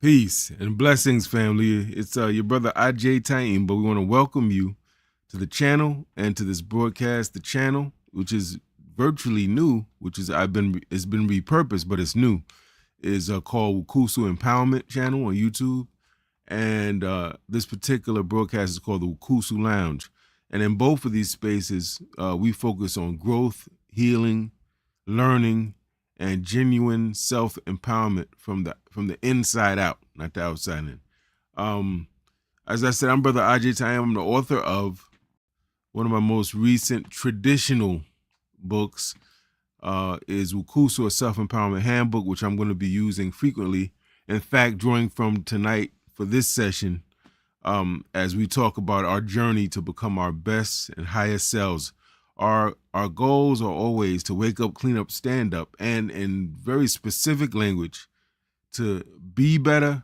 Peace and blessings, family. It's your brother AJ Taim, but we want to welcome you to the channel and to this broadcast. The channel, which is virtually new, which is it's been repurposed, but it's new, is called WUCUSU Empowerment channel on YouTube, and this particular broadcast is called the WUCUSU Lounge. And in both of these spaces, we focus on growth, healing, learning, and genuine self-empowerment from the inside out, not the outside in. As I said, I'm Brother Ajay Tayam. I'm the author of one of my most recent traditional books, is WUCUSU, a Self-Empowerment Handbook, which I'm going to be using frequently. In fact, drawing from tonight for this session, as we talk about our journey to become our best and highest selves. Our goals are always to wake up, clean up, stand up, and in very specific language, to be better,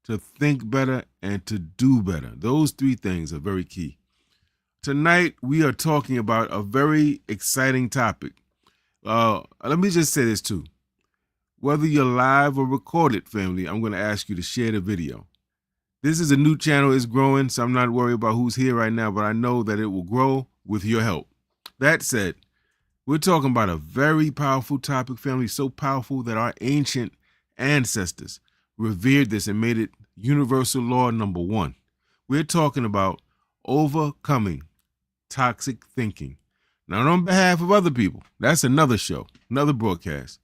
to think better, and to do better. Those three things are very key. Tonight, we are talking about a very exciting topic. Let me just say this too. Whether you're live or recorded, family, I'm going to ask you to share the video. This is a new channel, it's growing, so I'm not worried about who's here right now, but I know that it will grow with your help. That said, we're talking about a very powerful topic, family, so powerful that our ancient ancestors revered this and made it universal law number one. We're talking about overcoming toxic thinking. Not on behalf of other people. That's another show, another broadcast.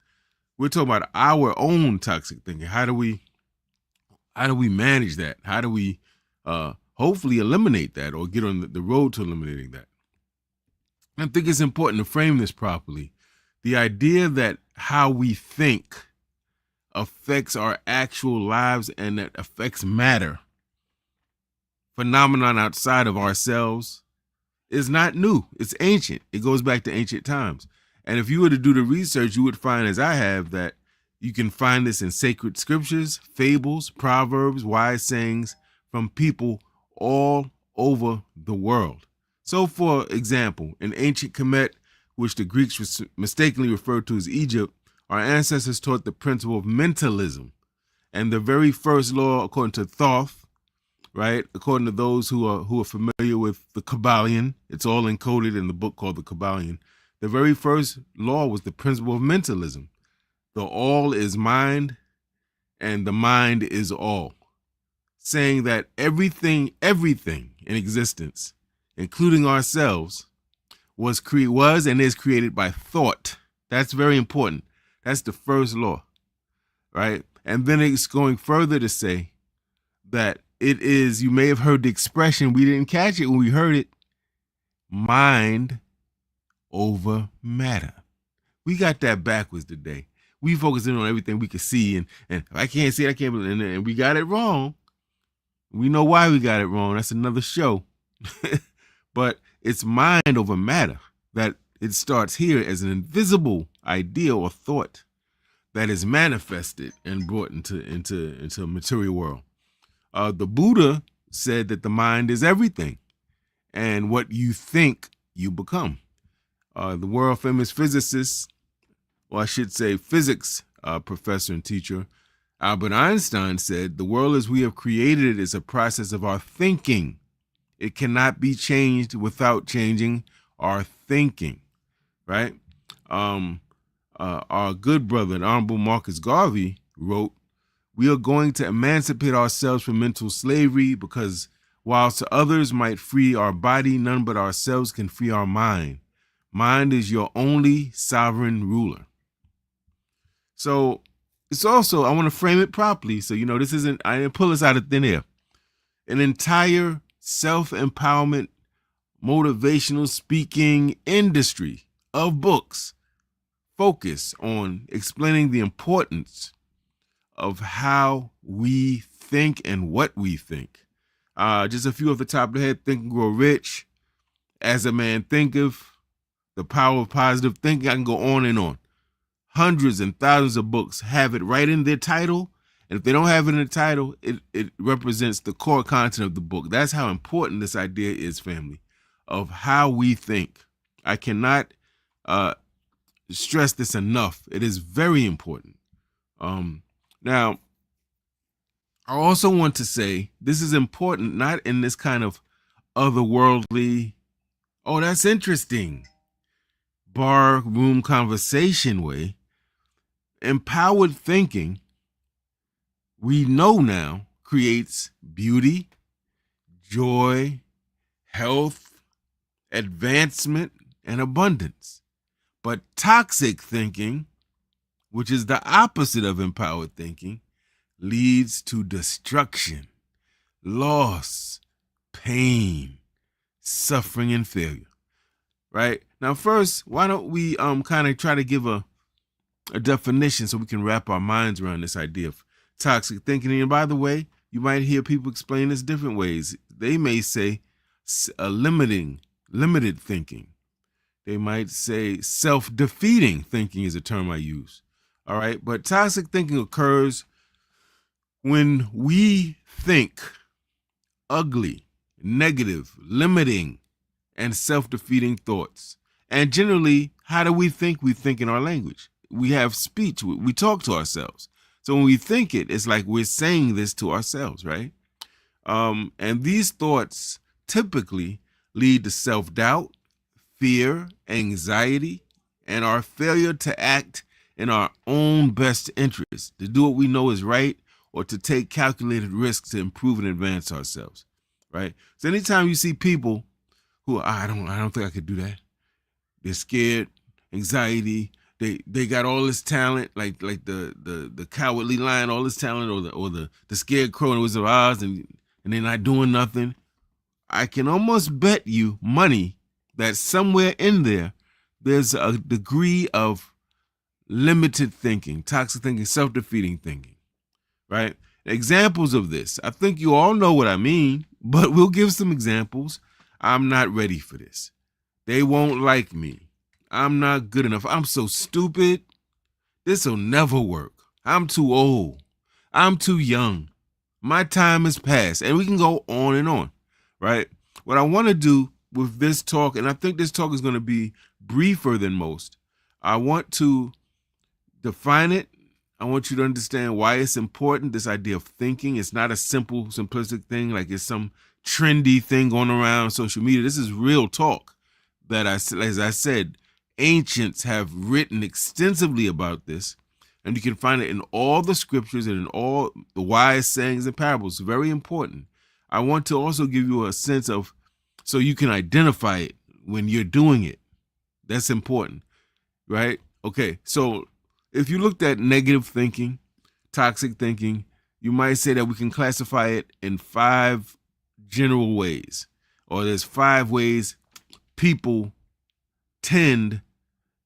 We're talking about our own toxic thinking. How do we manage that? How do we hopefully eliminate that or get on the road to eliminating that? I think it's important to frame this properly. The idea that how we think affects our actual lives and that affects matter, phenomenon outside of ourselves, is not new. It's ancient. It goes back to ancient times. And if you were to do the research, you would find, as I have, that you can find this in sacred scriptures, fables, proverbs, wise sayings from people all over the world. So, for example, in ancient Kemet, which the Greeks mistakenly referred to as Egypt, our ancestors taught the principle of mentalism. And the very first law, according to Thoth, right, according to those who are familiar with the Kabbalion, it's all encoded in the book called the Kabbalion. The very first law was the principle of mentalism. The all is mind, and the mind is all. Saying that everything in existence, including ourselves, was and is created by thought. That's very important. That's the first law, right? And then it's going further to say that it is, you may have heard the expression, we didn't catch it when we heard it, mind over matter. We got that backwards today. We focusing on everything we can see, and if I can't see it, I can't believe it, and we got it wrong. We know why we got it wrong. That's another show. But it's mind over matter, that it starts here as an invisible idea or thought that is manifested and brought into a material world. The Buddha said that the mind is everything, and what you think, you become. The world famous physicist, or I should say physics professor and teacher, Albert Einstein said, the world as we have created it is a process of our thinking. It cannot be changed without changing our thinking, right? Our good brother, the Honorable Marcus Garvey, wrote, we are going to emancipate ourselves from mental slavery because whilst others might free our body, none but ourselves can free our mind. Mind is your only sovereign ruler. So it's also, I want to frame it properly. So, this isn't, I didn't pull this out of thin air. An entire self-empowerment, motivational speaking industry of books focus on explaining the importance of how we think and what we think. Just a few off the top of the head: Think and Grow Rich, As a Man Thinketh, The Power of Positive Thinking. I can go on and on. Hundreds and thousands of books have it right in their title. And if they don't have it in the title, it represents the core content of the book. That's how important this idea is, family, of how we think. I cannot stress this enough. It is very important. Now, I also want to say this is important, not in this kind of otherworldly, oh, that's interesting, bar room conversation way. Empowered thinking, we know now, creates beauty, joy, health, advancement, and abundance. But toxic thinking, which is the opposite of empowered thinking, leads to destruction, loss, pain, suffering, and failure. Right? Now, first, why don't we kind of try to give a definition so we can wrap our minds around this idea of toxic thinking. And by the way, you might hear people explain this different ways. They may say limited thinking. They might say self-defeating thinking is a term I use. All right. But toxic thinking occurs when we think ugly, negative, limiting, and self-defeating thoughts. And generally, how do we think? We think in our language. We have speech. We talk to ourselves. So when we think it, it's like we're saying this to ourselves, right? And these thoughts typically lead to self-doubt, fear, anxiety, and our failure to act in our own best interest, to do what we know is right, or to take calculated risks to improve and advance ourselves, right? So anytime you see people who, I don't think I could do that. They're scared, anxiety. They got all this talent, like the cowardly lion, all this talent, or the scarecrow and Wizard of Oz, and they're not doing nothing. I can almost bet you money that somewhere in there's a degree of limited thinking, toxic thinking, self-defeating thinking, right? Examples of this. I think you all know what I mean, but we'll give some examples. I'm not ready for this. They won't like me. I'm not good enough. I'm so stupid. This will never work. I'm too old. I'm too young. My time is past. And we can go on, right? What I want to do with this talk, and I think this talk is going to be briefer than most, I want to define it. I want you to understand why it's important, this idea of thinking. It's not a simple, simplistic thing like it's some trendy thing going around on social media. This is real talk that, as I said, ancients have written extensively about this, and you can find it in all the scriptures and in all the wise sayings and parables. Very important. I want to also give you a sense of, so you can identify it when you're doing it. That's important, right? Okay, so if you looked at negative thinking, toxic thinking, you might say that we can classify it in 5 general ways, or there's 5 ways people tend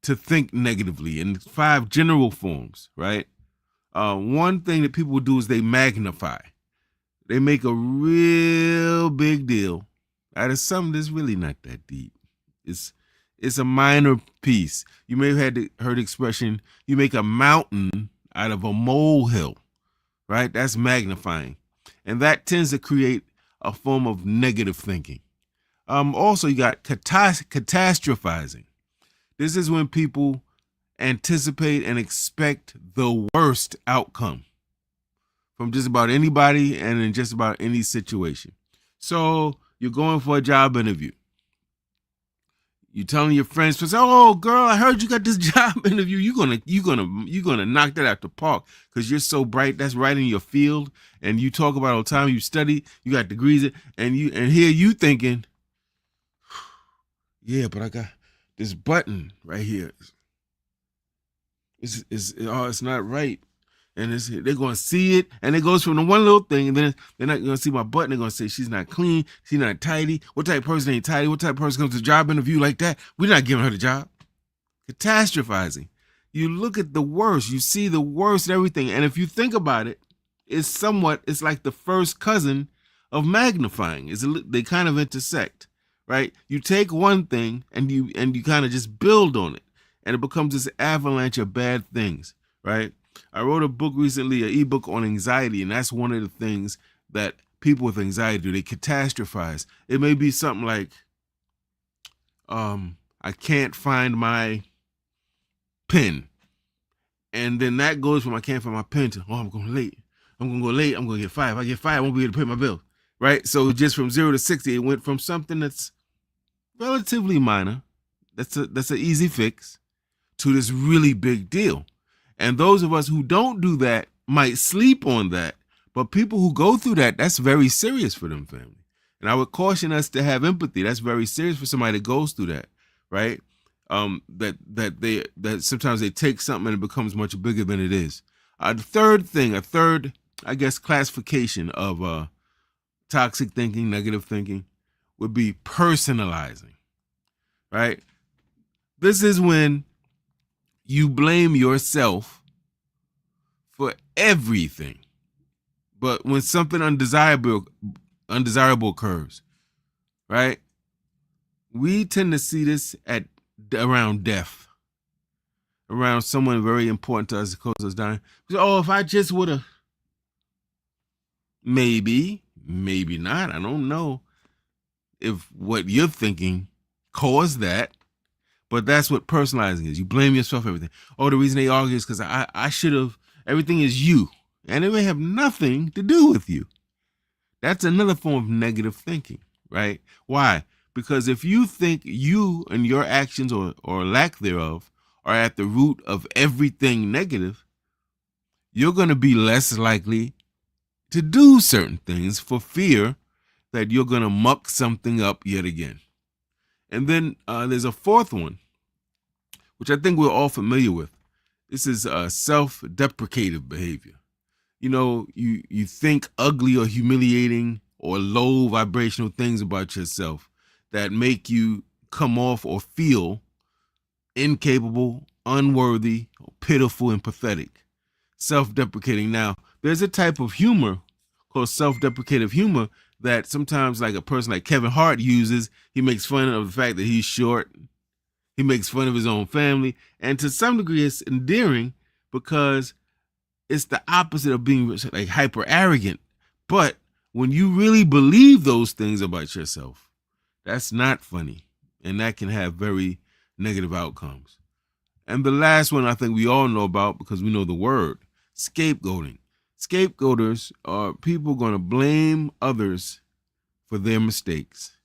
to think negatively in 5 general forms, right? One thing that people do is they magnify. They make a real big deal out of something that's really not that deep. It's a minor piece. You may have heard the expression, you make a mountain out of a molehill, right? That's magnifying. And that tends to create a form of negative thinking. Also, you got catastrophizing. This is when people anticipate and expect the worst outcome from just about anybody and in just about any situation. So you're going for a job interview. You're telling your friends, "Oh, girl, I heard you got this job interview. You're gonna knock that out the park because you're so bright. That's right in your field, and you talk about it all the time. You study, you got degrees, and here you thinking, yeah, but I got this button right here. It's not right." And they're going to see it, and it goes from the one little thing, and then they're not going to see my button. They're going to say, she's not clean, she's not tidy. What type of person ain't tidy? What type of person comes to a job interview like that? We're not giving her the job. Catastrophizing. You look at the worst. You see the worst and everything. And if you think about it, it's like the first cousin of magnifying. They kind of intersect, right? You take one thing, and you kind of just build on it, and it becomes this avalanche of bad things, right? I wrote a book recently, an ebook on anxiety, and that's one of the things that people with anxiety do. They catastrophize. It may be something like, I can't find my pen. And then that goes from I can't find my pen to, oh, I'm going late. I'm gonna go late. I'm gonna get fired. If I get fired, I won't be able to pay my bill. Right? So just from 0 to 60, it went from something that's relatively minor, that's an easy fix, to this really big deal. And those of us who don't do that might sleep on that, but people who go through that, that's very serious for them, family. And I would caution us to have empathy. That's very serious for somebody that goes through that, right? That sometimes they take something and it becomes much bigger than it is. The third thing, I guess, classification of toxic thinking, negative thinking, would be personalizing, right? This is when you blame yourself for everything. But when something undesirable occurs, right? We tend to see this around death, around someone very important to us, close us down. Oh, if I just would have, maybe not. I don't know if what you're thinking caused that, but that's what personalizing is. You blame yourself for everything. Oh, the reason they argue is because I should have. Everything is you, and it may have nothing to do with you. That's another form of negative thinking, right? Why? Because if you think you and your actions or lack thereof are at the root of everything negative, you're going to be less likely to do certain things for fear that you're going to muck something up yet again. And then there's a fourth one, which I think we're all familiar with. This is self-deprecative behavior. You know, you think ugly or humiliating or low vibrational things about yourself that make you come off or feel incapable, unworthy, pitiful, and pathetic. Self-deprecating. Now, there's a type of humor called self-deprecative humor that sometimes, like a person like Kevin Hart uses. He makes fun of the fact that he's short. He makes fun of his own family. And to some degree, it's endearing because it's the opposite of being like hyper arrogant. But when you really believe those things about yourself, that's not funny. And that can have very negative outcomes. And the last one I think we all know about because we know the word, scapegoating. Scapegoaters are people going to blame others for their mistakes.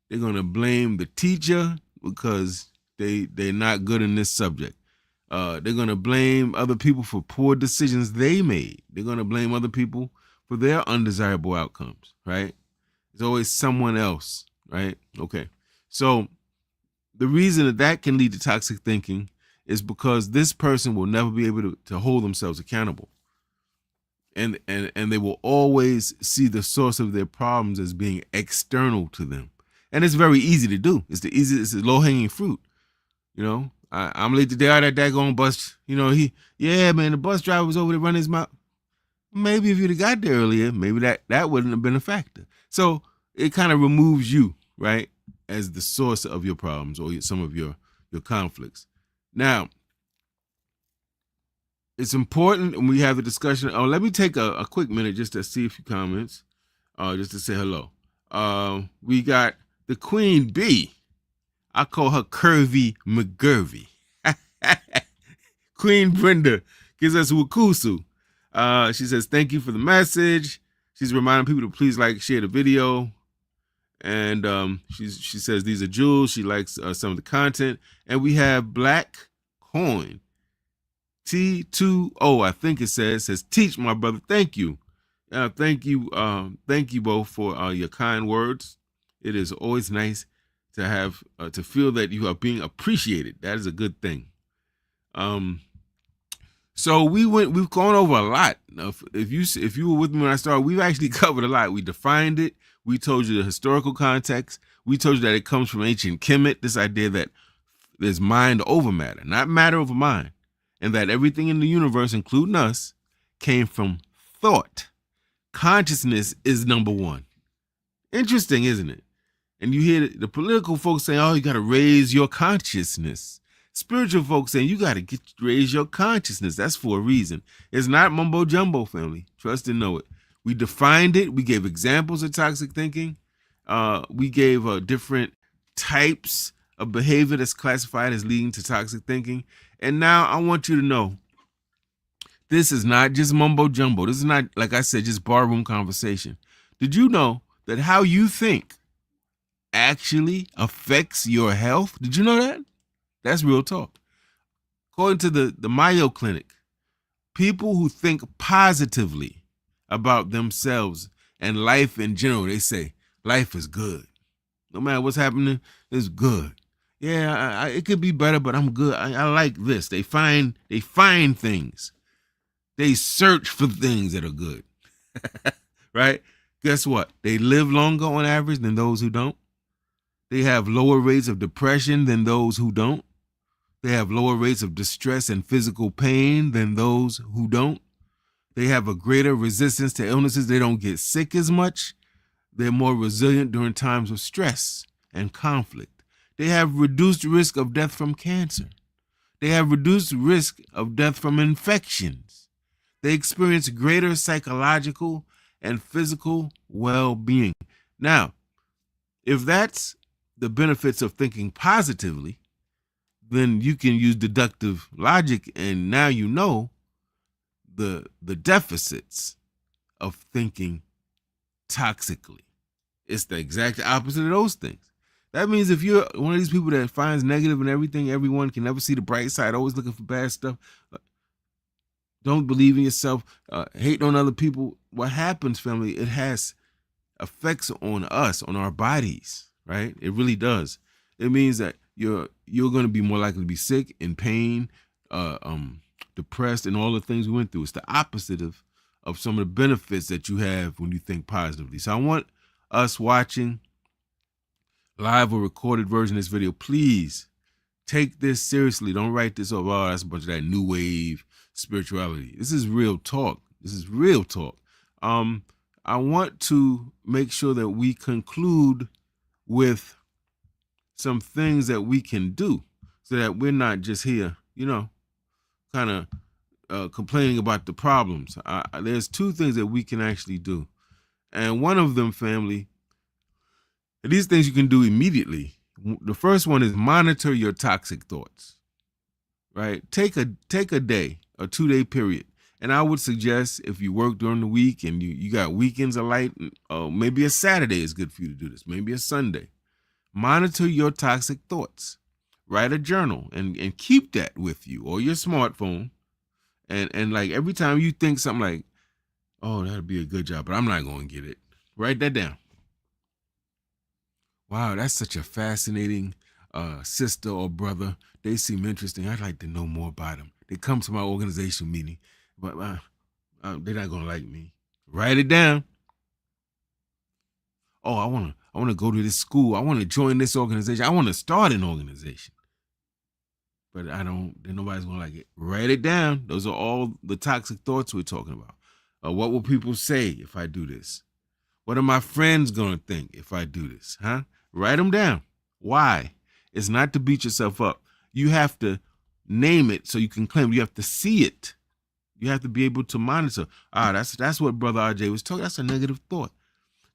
They're going to blame the teacher because they're not good in this subject. They're going to blame other people for poor decisions they made. They're going to blame other people for their undesirable outcomes, right? There's always someone else, right? Okay. So the reason that can lead to toxic thinking is because this person will never be able to hold themselves accountable. And they will always see the source of their problems as being external to them. And it's very easy to do. It's the low-hanging fruit. You know, I'm late today. That daggone bus. You know, the bus driver was over there running his mouth. Maybe if you'd have got there earlier, maybe that wouldn't have been a factor. So it kind of removes you, right, as the source of your problems or some of your conflicts. Now, it's important when we have the discussion. Oh, let me take a quick minute just to see a few comments, just to say hello. We got the Queen Bee. I call her Curvy McGurvy. Queen Brenda gives us WUCUSU. She says, thank you for the message. She's reminding people to please like, share the video. And she says these are jewels. She likes some of the content. And we have Black Coin. T2O, I think it says teach my brother. Thank you. Thank you both for your kind words. It is always nice to have to feel that you are being appreciated. That is a good thing. So we've gone over a lot. If you were with me when I started, we've actually covered a lot. We defined it. We told you the historical context. We told you that it comes from ancient Kemet, this idea that there's mind over matter, not matter over mind, and that everything in the universe, including us, came from thought. Consciousness is number one. Interesting, isn't it? And you hear the political folks saying, oh, you got to raise your consciousness. Spiritual folks saying, you got to raise your consciousness. That's for a reason. It's not mumbo jumbo, family. Trust and know it. We defined it. We gave examples of toxic thinking. We gave different types of behavior that's classified as leading to toxic thinking. And now I want you to know This is not just mumbo jumbo. This is not, like I said, just barroom conversation. Did you know that how you think actually affects your health? Did you know that? That's real talk. According to the Mayo Clinic, people who think positively about themselves and life in general, they say life is good. No matter what's happening, it's good. Yeah, it could be better, but I'm good. I like this. They find things. They search for things that are good. Right? Guess what? They live longer on average than those who don't. They have lower rates of depression than those who don't. They have lower rates of distress and physical pain than those who don't. They have a greater resistance to illnesses. They don't get sick as much. They're more resilient during times of stress and conflict. They have reduced risk of death from cancer. They have reduced risk of death from infections. They experience greater psychological and physical well-being. Now, if that's the benefits of thinking positively, then you can use deductive logic, and now you know the deficits of thinking toxically. It's the exact opposite of those things. That means if you're one of these people that finds negative in everything, everyone can never see the bright side, always looking for bad stuff, don't believe in yourself, hating on other people, what happens, family, it has effects on us, on our bodies, right? It really does. It means that you're going to be more likely to be sick, in pain, depressed, and all the things we went through. It's the opposite of some of the benefits that you have when you think positively. So I want us watching live or recorded version of this video, please take this seriously. Don't write this off. Oh, that's a bunch of that new wave spirituality. This is real talk. This is real talk. I want to make sure that we conclude with some things that we can do so that we're not just here, kind of complaining about the problems. There's two things that we can actually do. And one of them, family, these things you can do immediately. The first one is monitor your toxic thoughts, right? Take a day, a 2-day period. And I would suggest if you work during the week and you got weekends are light, maybe a Saturday is good for you to do this. Maybe a Sunday. Monitor your toxic thoughts. Write a journal and keep that with you or your smartphone. And like every time you think something like, oh, that'd be a good job, but I'm not going to get it. Write that down. Wow, that's such a fascinating sister or brother. They seem interesting. I'd like to know more about them. They come to my organization meeting, but they're not going to like me. Write it down. Oh, I want to go to this school. I want to join this organization. I want to start an organization. But then nobody's going to like it. Write it down. Those are all the toxic thoughts we're talking about. What will people say if I do this? What are my friends going to think if I do this? Write them down. Why? It's not to beat yourself up. You have to name it so you can claim it. You have to see it. You have to be able to monitor. That's what Brother RJ was talking. That's a negative thought.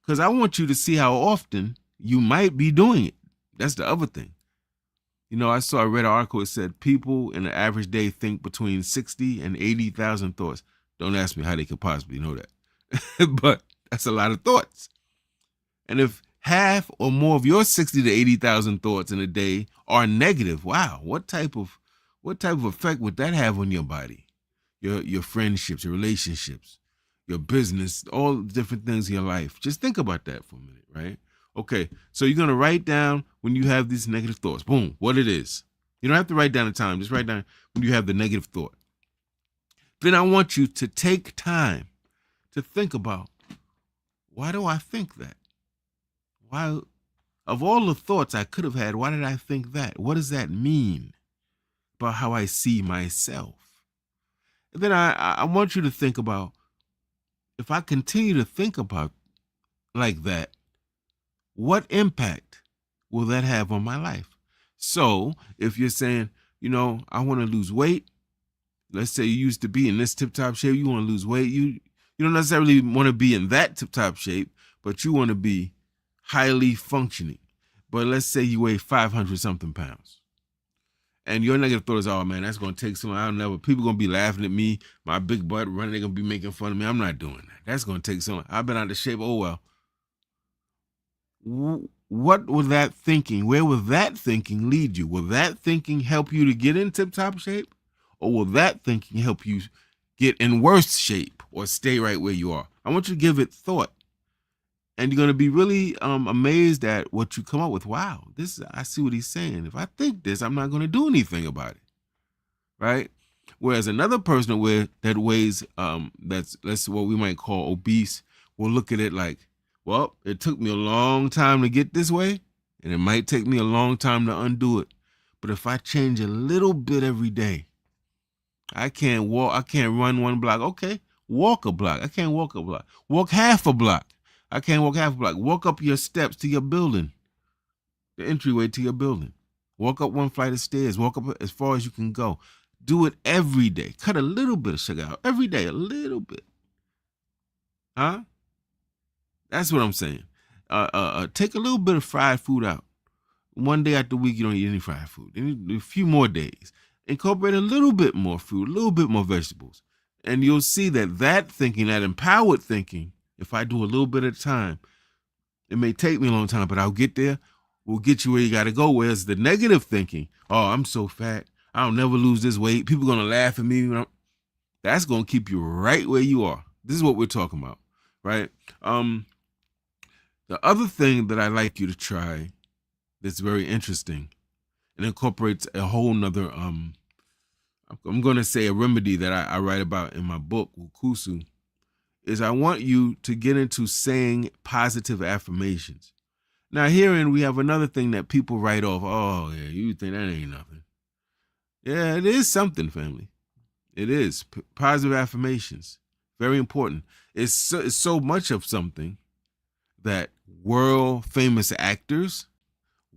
Because I want you to see how often you might be doing it. That's the other thing. I read an article. It said people in an average day think between 60 and 80,000 thoughts. Don't ask me how they could possibly know that. But that's a lot of thoughts. And if half or more of your 60 to 80,000 thoughts in a day are negative, wow, what type of effect would that have on your body? Your friendships, your relationships, your business, all the different things in your life. Just think about that for a minute, right? Okay, so you're going to write down when you have these negative thoughts. Boom, what it is. You don't have to write down the time. Just write down when you have the negative thought. Then I want you to take time to think about, why do I think that? Why, of all the thoughts I could have had, why did I think that? What does that mean about how I see myself? And then I want you to think about, if I continue to think about like that, what impact will that have on my life? So if you're saying, I want to lose weight, let's say you used to be in this tip-top shape, you want to lose weight, you don't necessarily want to be in that tip-top shape, but you want to be highly functioning. But let's say you weigh 500 something pounds. And your negative thought is, oh man, that's gonna take some. I'll never. People gonna be laughing at me, my big butt running. They're gonna be making fun of me. I'm not doing that. That's gonna take some. I've been out of shape. Oh well. What will that thinking? Where will that thinking lead you? Will that thinking help you to get in tip-top shape, or will that thinking help you get in worse shape or stay right where you are? I want you to give it thought, and you're gonna be really amazed at what you come up with. Wow, I see what he's saying. If I think this, I'm not gonna do anything about it, right? Whereas another person that weighs that's what we might call obese will look at it like, well, it took me a long time to get this way, and it might take me a long time to undo it. But if I change a little bit every day, I can't run one block. Okay, walk a block. I can't walk a block. Walk half a block. I can't walk half a block. Walk up your steps to your building, the entryway to your building. Walk up one flight of stairs. Walk up as far as you can go. Do it every day. Cut a little bit of sugar out every day, a little bit. Huh? That's what I'm saying. Take a little bit of fried food out. One day out the week, you don't eat any fried food. A few more days. Incorporate a little bit more fruit, a little bit more vegetables. And you'll see that thinking, that empowered thinking, if I do a little bit at a time, it may take me a long time, but I'll get there. We'll get you where you got to go. Whereas the negative thinking, oh, I'm so fat, I'll never lose this weight. People are going to laugh at me. That's going to keep you right where you are. This is what we're talking about, right? The other thing that I like you to try that's very interesting and incorporates a whole nother, I'm going to say a remedy that I write about in my book, WUCUSU, is I want you to get into saying positive affirmations. Now, herein we have another thing that people write off. Oh, yeah, you think that ain't nothing. Yeah, it is something, family. It is. Positive affirmations. Very important. It's so much of something that world famous actors,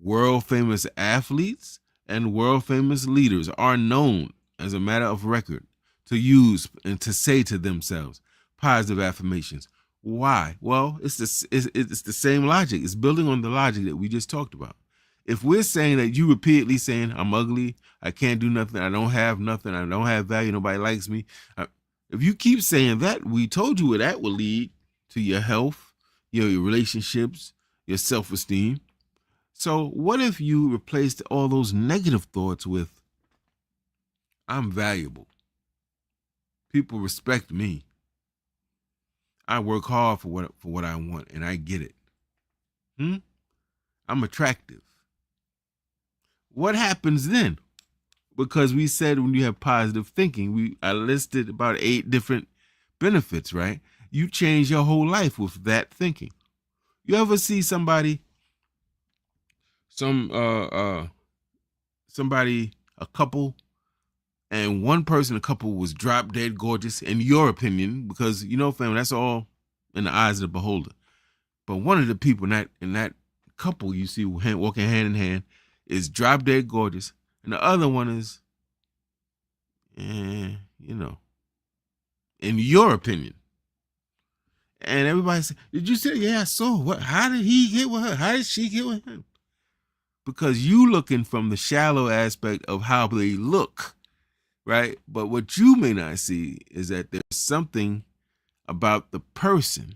world famous athletes, and world famous leaders are known as a matter of record to use and to say to themselves positive affirmations. Why? Well, it's the same logic. It's building on the logic that we just talked about. If we're saying that you repeatedly saying, I'm ugly, I can't do nothing, I don't have nothing, I don't have value, nobody likes me. If you keep saying that, we told you where that will lead to your health, your relationships, your self-esteem. So what if you replaced all those negative thoughts with, I'm valuable. People respect me. I work hard for what I want, and I get it. I'm attractive. What happens then? Because we said when you have positive thinking, I listed about 8 different benefits, right? You change your whole life with that thinking. You ever see somebody, a couple, and one person, a couple was drop dead gorgeous, in your opinion, because, family, that's all in the eyes of the beholder. But one of the people in that couple you see walking hand in hand is drop dead gorgeous, and the other one is, in your opinion. And everybody said, did you say, yeah, I saw. What? How did he get with her? How did she get with him? Because you looking from the shallow aspect of how they look, right? But what you may not see is that there's something about the person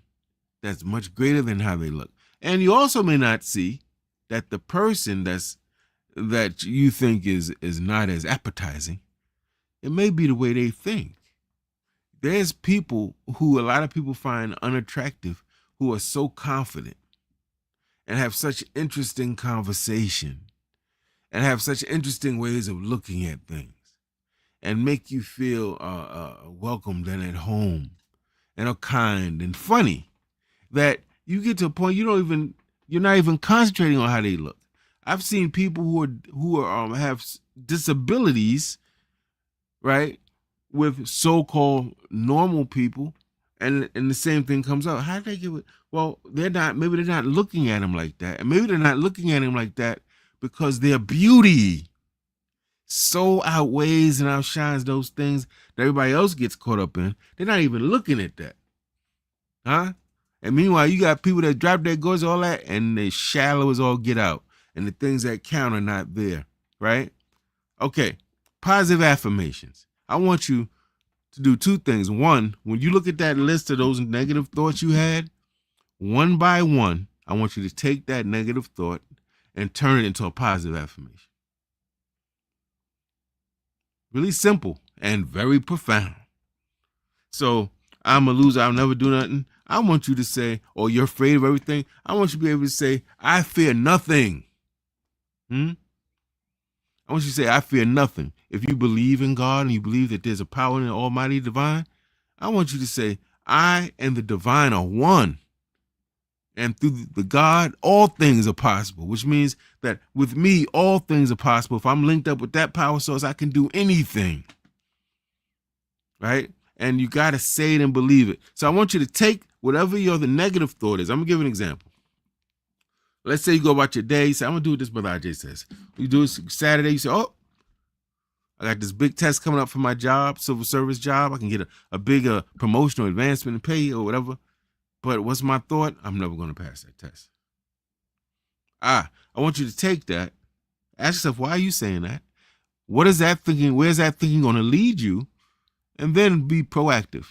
that's much greater than how they look. And you also may not see that the person that you think is not as appetizing, it may be the way they think. There's people who a lot of people find unattractive who are so confident and have such interesting conversation and have such interesting ways of looking at things and make you feel welcomed and at home and are kind and funny that you get to a point you're not even concentrating on how they look. I've seen people who have disabilities, right, with so-called normal people, and the same thing comes out. How did they get it? Well, maybe they're not looking at him like that. And maybe they're not looking at him like that because their beauty so outweighs and outshines those things that everybody else gets caught up in. They're not even looking at that. Huh? And meanwhile, you got people that drop their goals, all that, and they're shallow as all get out. And the things that count are not there, right? Okay, positive affirmations. I want you to do two things. One, when you look at that list of those negative thoughts you had, one by one, I want you to take that negative thought and turn it into a positive affirmation. Really simple and very profound. So, I'm a loser, I'll never do nothing. I want you to say, or you're afraid of everything. I want you to be able to say, I fear nothing. I want you to say, I fear nothing. If you believe in God and you believe that there's a power in the Almighty Divine, I want you to say, I and the Divine are one. And through the God, all things are possible, which means that with me, all things are possible. If I'm linked up with that power source, I can do anything. Right? And you got to say it and believe it. So I want you to take whatever the negative thought is. I'm going to give an example. Let's say you go about your day. You say, I'm going to do what this brother IJ says. You do it Saturday. You say, oh, I got this big test coming up for my job, civil service job. I can get a big promotional advancement and pay or whatever. But what's my thought? I'm never going to pass that test. I want you to take that. Ask yourself, why are you saying that? What is that thinking? Where's that thinking going to lead you? And then be proactive.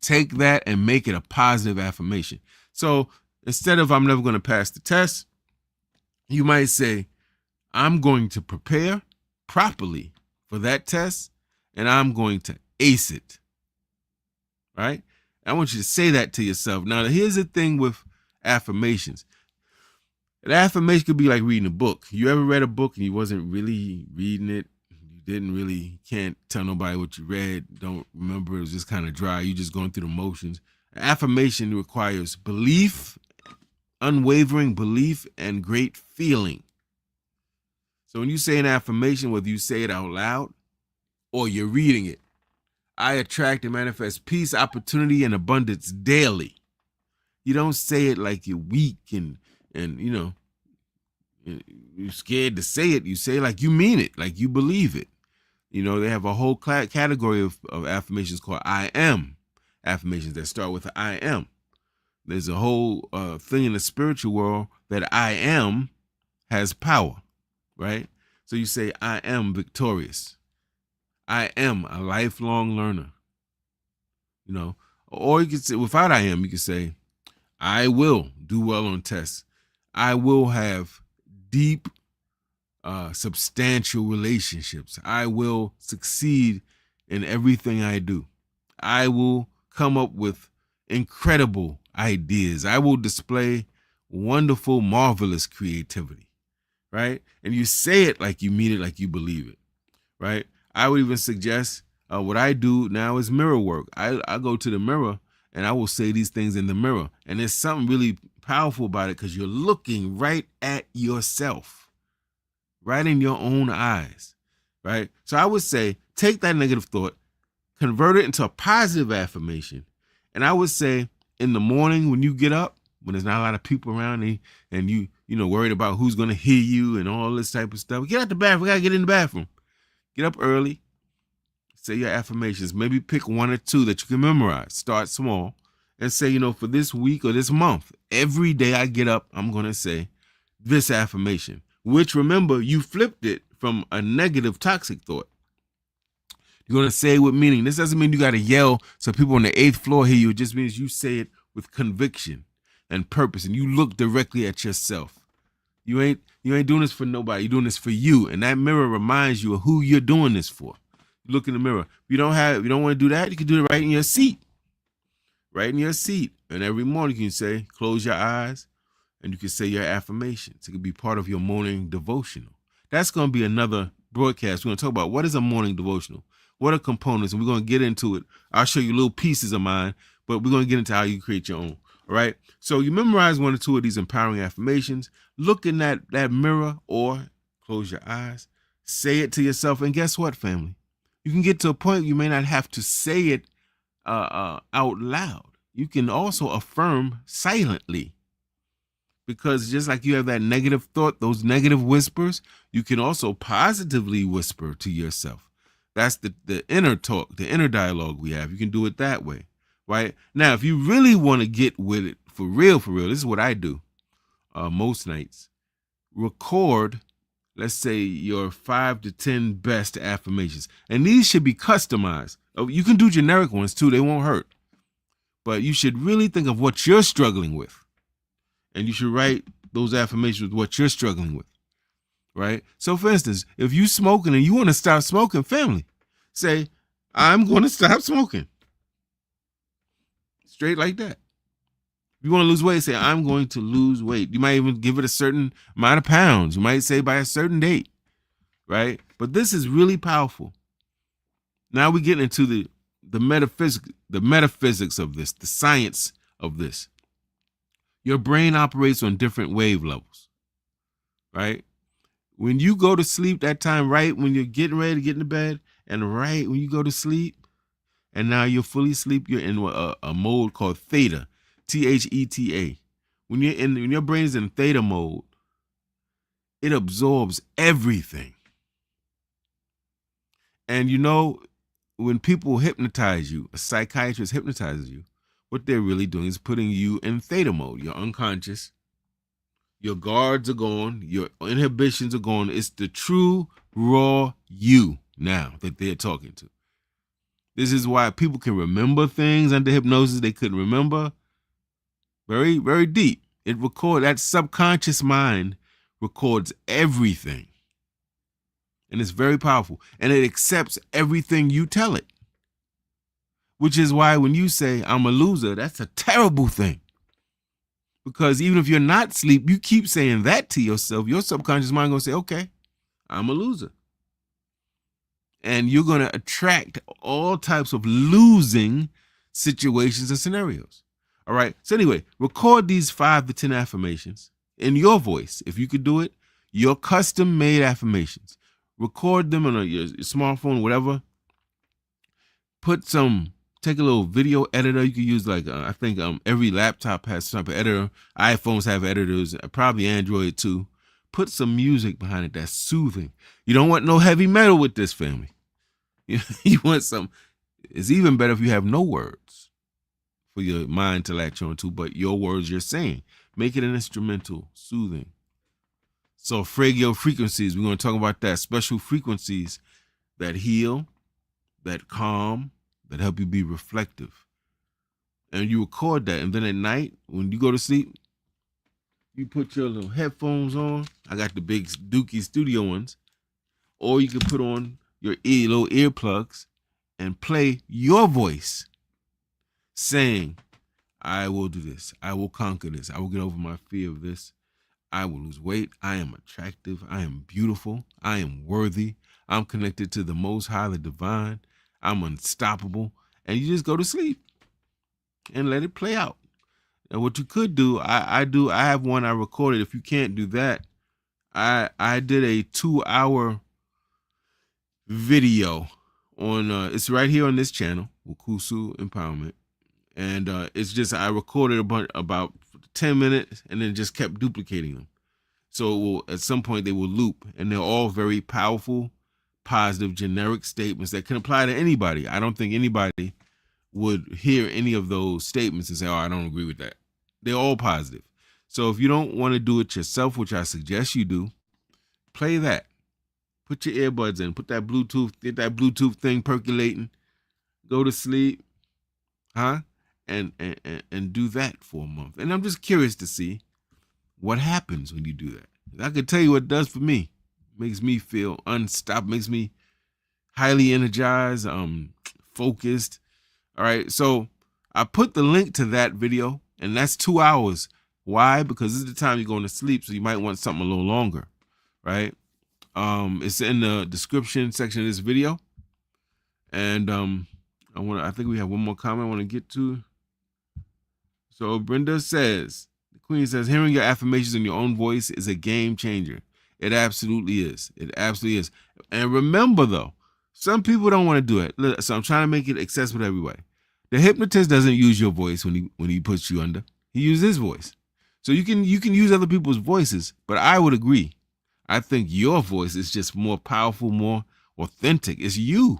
Take that and make it a positive affirmation. So instead of I'm never going to pass the test, you might say, I'm going to prepare properly for that test and I'm going to ace it. Right? I want you to say that to yourself. Now, here's the thing with affirmations. An affirmation could be like reading a book. You ever read a book and you wasn't really reading it? Can't tell nobody what you read, don't remember, it was just kind of dry, you just going through the motions. Affirmation requires belief, unwavering belief, and great feeling. So when you say an affirmation, whether you say it out loud or you're reading it, I attract and manifest peace, opportunity, and abundance daily. You don't say it like you're weak and you're scared to say it. You say it like you mean it, like you believe it. They have a whole category of affirmations called I am affirmations that start with I am. There's a whole thing in the spiritual world that I am has power, right? So you say, I am victorious. I am a lifelong learner. Or you could say, without I am, you could say, I will do well on tests. I will have deep substantial relationships. I will succeed in everything I do. I will come up with incredible ideas. I will display wonderful, marvelous creativity, right? And you say it like you mean it, like you believe it, right? I would even suggest what I do now is mirror work. I go to the mirror and I will say these things in the mirror. And there's something really powerful about it because you're looking right at yourself. Right in your own eyes, right? So I would say, take that negative thought, convert it into a positive affirmation. And I would say in the morning when you get up, when there's not a lot of people around and you worried about who's going to hear you and all this type of stuff, get out the bathroom. We got to get in the bathroom. Get up early, say your affirmations, maybe pick one or two that you can memorize. Start small and say, for this week or this month, every day I get up, I'm going to say this affirmation. Which, remember, you flipped it from a negative, toxic thought. You're going to say it with meaning. This doesn't mean you got to yell so people on the 8th floor hear you. It just means you say it with conviction and purpose, and you look directly at yourself. You ain't doing this for nobody. You're doing this for you, and that mirror reminds you of who you're doing this for. You look in the mirror. If you don't want to do that, you can do it right in your seat. Right in your seat. And every morning you can say, close your eyes. And you can say your affirmations. It could be part of your morning devotional. That's going to be another broadcast. We're going to talk about what is a morning devotional. What are components? And we're going to get into it. I'll show you little pieces of mine, but we're going to get into how you create your own. All right. So you memorize one or two of these empowering affirmations. Look in that mirror or close your eyes. Say it to yourself. And guess what, family? You can get to a point you may not have to say it out loud. You can also affirm silently. Because just like you have that negative thought, those negative whispers, you can also positively whisper to yourself. That's the inner talk, the inner dialogue we have. You can do it that way, right? Now, if you really want to get with it for real, this is what I do most nights. Record let's say, your 5 to 10 best affirmations. And these should be customized. You can do generic ones too, they won't hurt. But you should really think of what you're struggling with. And you should write those affirmations with what you're struggling with, right? So for instance, if you smoking and you want to stop smoking, family, say, I'm going to stop smoking. Straight like that. If you want to lose weight, say, I'm going to lose weight. You might even give it a certain amount of pounds. You might say by a certain date, right? But this is really powerful. Now we get into the metaphysics of this, the science of this. Your brain operates on different wave levels, right? When you go to sleep that time, right when you're getting ready to get into bed, and right when you go to sleep, and now you're fully asleep, you're in a mode called theta, Theta. When your brain is in theta mode, it absorbs everything. And when people hypnotize you, a psychiatrist hypnotizes you, what they're really doing is putting you in theta mode. You're unconscious. Your guards are gone. Your inhibitions are gone. It's the true, raw you now that they're talking to. This is why people can remember things under hypnosis they couldn't remember. Very, very deep. That subconscious mind records everything. And it's very powerful. And it accepts everything you tell it. Which is why when you say, I'm a loser, that's a terrible thing. Because even if you're not asleep, you keep saying that to yourself, your subconscious mind going to say, okay, I'm a loser. And you're going to attract all types of losing situations and scenarios. All right. So anyway, record these 5 to 10 affirmations in your voice. If you could do it, your custom made affirmations. Record them on your smartphone, whatever. Take a little video editor. You can use I think every laptop has some type of editor. iPhones have editors, probably Android too. Put some music behind it that's soothing. You don't want no heavy metal with this, family. You want some. It's even better if you have no words for your mind to latch on to, but your words you're saying. Make it an instrumental, soothing. So Fragile frequencies, we're going to talk about that. Special frequencies that heal, that calm, that help you be reflective. And you record that. And then at night, when you go to sleep, you put your little headphones on. I got the big Dookie Studio ones. Or you can put on your little earplugs and play your voice saying, I will do this. I will conquer this. I will get over my fear of this. I will lose weight. I am attractive. I am beautiful. I am worthy. I'm connected to the Most High, the Divine. I'm unstoppable. And you just go to sleep and let it play out. And what you could do, I have one I recorded. If you can't do that, I did a 2-hour video on, it's right here on this channel, WUCUSU Empowerment. And it's just, I recorded about 10 minutes and then just kept duplicating them. So at some point they will loop, and they're all very powerful, positive, generic statements that can apply to anybody. I don't think anybody would hear any of those statements and say, oh, I don't agree with that. They're all positive. So if you don't want to do it yourself, which I suggest you do, play that. Put your earbuds in, put that Bluetooth, get that Bluetooth thing percolating, go to sleep, and do that for a month. And I'm just curious to see what happens when you do that. I can tell you what it does for me. It makes me feel unstoppable, makes me highly energized, focused. All right, so I put the link to that video, and that's 2 hours. Why? Because this is the time you're going to sleep, so you might want something a little longer, right? It's in the description section of this video. And I think we have one more comment I want to get to. So Brenda says, the Queen says, hearing your affirmations in your own voice is a game changer. It absolutely is. It absolutely is. And remember though, some people don't want to do it. So I'm trying to make it accessible to everybody. The hypnotist doesn't use your voice when he puts you under. He uses his voice. So you can use other people's voices, but I would agree. I think your voice is just more powerful, more authentic. It's you,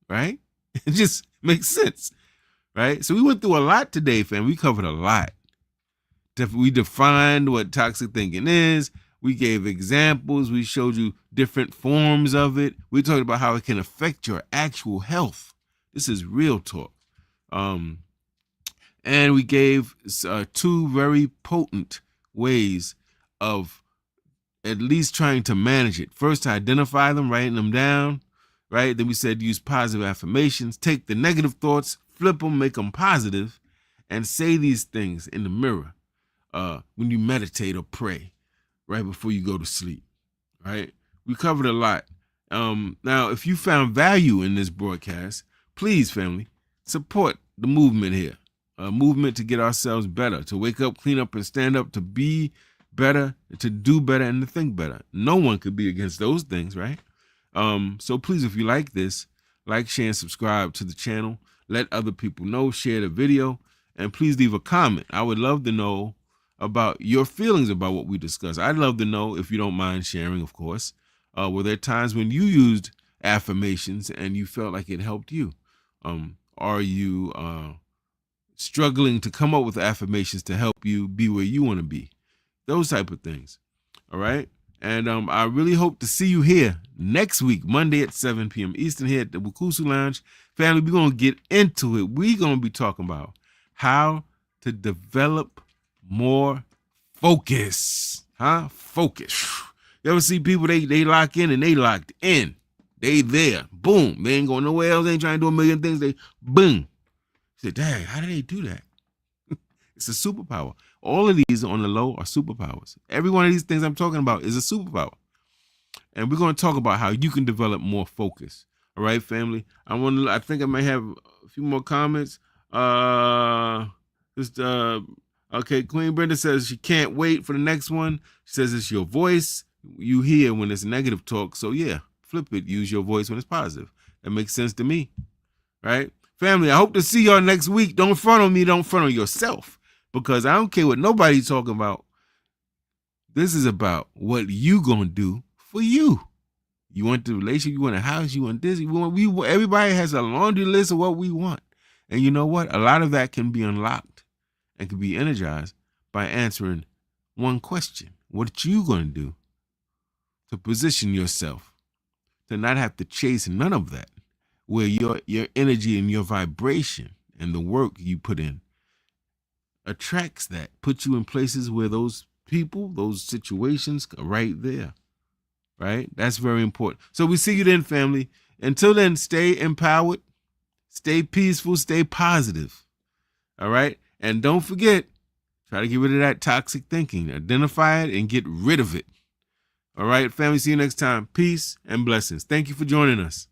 right? It just makes sense, right? So we went through a lot today, fam. We covered a lot. We defined what toxic thinking is. We gave examples. We showed you different forms of it. We talked about how it can affect your actual health. This is real talk. And we gave 2 very potent ways of at least trying to manage it. First, to identify them, writing them down, right? Then we said use positive affirmations. Take the negative thoughts, flip them, make them positive, and say these things in the mirror when you meditate or pray right before you go to sleep, right? We covered a lot. Now, if you found value in this broadcast, please, family, support the movement here. A movement to get ourselves better, to wake up, clean up, and stand up, to be better, to do better, and to think better. No one could be against those things, right? So please, if you like this, like, share, and subscribe to the channel. Let other people know, share the video, and please leave a comment. I would love to know about your feelings about what we discussed. I'd love to know, if you don't mind sharing, of course, were there times when you used affirmations and you felt like it helped you? Are you struggling to come up with affirmations to help you be where you want to be? Those type of things. All right. And I really hope to see you here next week, Monday at 7 p.m. Eastern, here at the WUCUSU Lounge. Family, we're going to get into it. We're going to be talking about how to develop more focus. Focus. You ever see people, they lock in and they locked in. They there. Boom. They ain't going nowhere else. They ain't trying to do a million things. They boom. You say, dang, how do they do that? It's a superpower. All of these on the low are superpowers. Every one of these things I'm talking about is a superpower. And we're going to talk about how you can develop more focus. All right, family? I think I may have a few more comments. Okay, Queen Brenda says she can't wait for the next one. She says it's your voice you hear when it's negative talk. So yeah, flip it. Use your voice when it's positive. That makes sense to me. Right? Family, I hope to see y'all next week. Don't front on me. Don't front on yourself. Because I don't care what nobody's talking about. This is about what you going to do for you. You want the relationship, you want a house, you want this. Everybody has a laundry list of what we want. And you know what? A lot of that can be unlocked and can be energized by answering one question. What you going to do to position yourself to not have to chase none of that, where your energy and your vibration and the work you put in attracts that, puts you in places where those people, those situations are right there, right? That's very important. So we see you then, family. Until then, stay empowered, stay peaceful, stay positive, all right? And don't forget, try to get rid of that toxic thinking. Identify it and get rid of it, all right? Family, see you next time. Peace and blessings. Thank you for joining us.